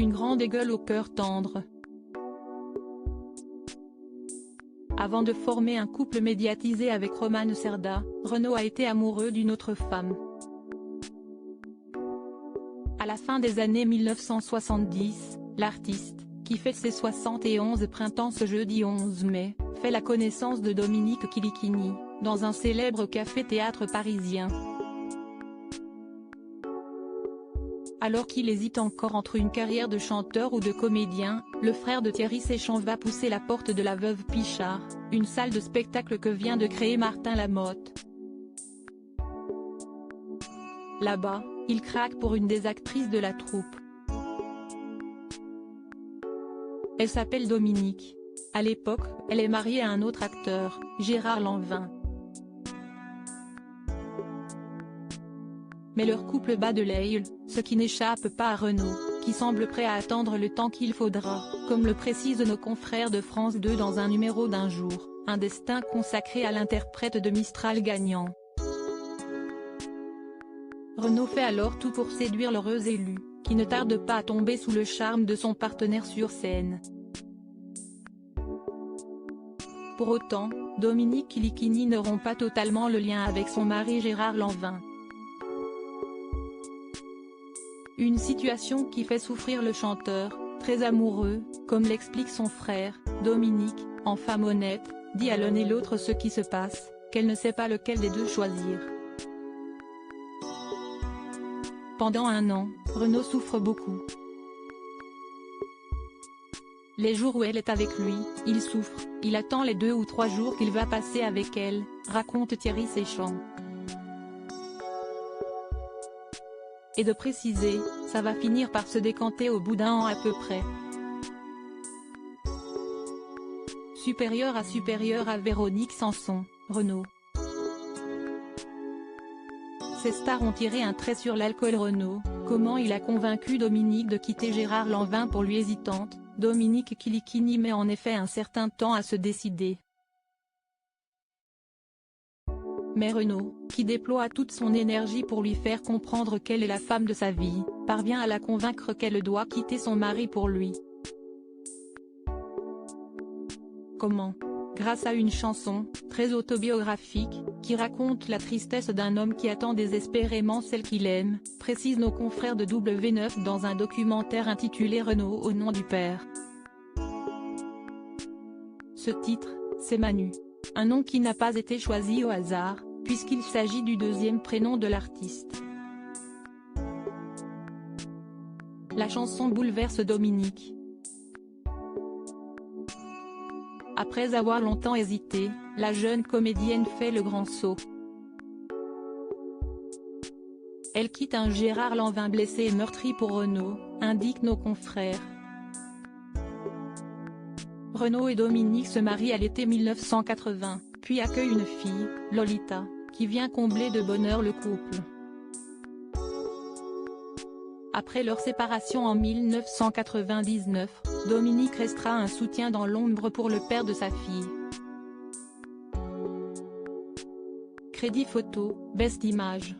une grande gueule au cœur tendre. Avant de former un couple médiatisé avec Romane Cerda, Renaud a été amoureux d'une autre femme. À la fin des années 1970, l'artiste, qui fête ses 71 printemps ce jeudi 11 mai, fait la connaissance de Dominique Kilikini, dans un célèbre café-théâtre parisien. Alors qu'il hésite encore entre une carrière de chanteur ou de comédien, le frère de Thierry Séchant va pousser la porte de la Veuve Pichard, une salle de spectacle que vient de créer Martin Lamotte. Là-bas, il craque pour une des actrices de la troupe. Elle s'appelle Dominique. À l'époque, elle est mariée à un autre acteur, Gérard Lanvin. Mais leur couple bat de l'aile, ce qui n'échappe pas à Renaud, qui semble prêt à attendre le temps qu'il faudra, comme le précisent nos confrères de France 2 dans un numéro d'Un jour, un destin consacré à l'interprète de Mistral gagnant. Renaud fait alors tout pour séduire l'heureuse élue, qui ne tarde pas à tomber sous le charme de son partenaire sur scène. Pour autant, Dominique Kilikini ne rompt pas totalement le lien avec son mari Gérard Lanvin. Une situation qui fait souffrir le chanteur, très amoureux, comme l'explique son frère, Dominique, en femme honnête, dit à l'un et l'autre ce qui se passe, qu'elle ne sait pas lequel des deux choisir. Pendant un an, Renaud souffre beaucoup. Les jours où elle est avec lui, il souffre, il attend les 2 ou 3 jours qu'il va passer avec elle, raconte Thierry Séchant. Et de préciser, ça va finir par se décanter au bout d'1 an à peu près. Supérieur à Véronique Sanson, Renaud. Ces stars ont tiré un trait sur l'alcool. Renaud, comment il a convaincu Dominique de quitter Gérard Lanvin pour lui hésitante, Dominique Kilikini met en effet un certain temps à se décider. Mais Renaud, qui déploie toute son énergie pour lui faire comprendre qu'elle est la femme de sa vie, parvient à la convaincre qu'elle doit quitter son mari pour lui. Comment? Grâce à une chanson, très autobiographique, qui raconte la tristesse d'un homme qui attend désespérément celle qu'il aime, précisent nos confrères de W9 dans un documentaire intitulé Renaud au nom du père. Ce titre, c'est Manu. Un nom qui n'a pas été choisi au hasard, puisqu'il s'agit du deuxième prénom de l'artiste. La chanson bouleverse Dominique. Après avoir longtemps hésité, la jeune comédienne fait le grand saut. Elle quitte un Gérard Lanvin blessé et meurtri pour Renaud, indiquent nos confrères. Renaud et Dominique se marient à l'été 1980, puis accueillent une fille, Lolita, qui vient combler de bonheur le couple. Après leur séparation en 1999, Dominique restera un soutien dans l'ombre pour le père de sa fille. Crédit photo, Best Images.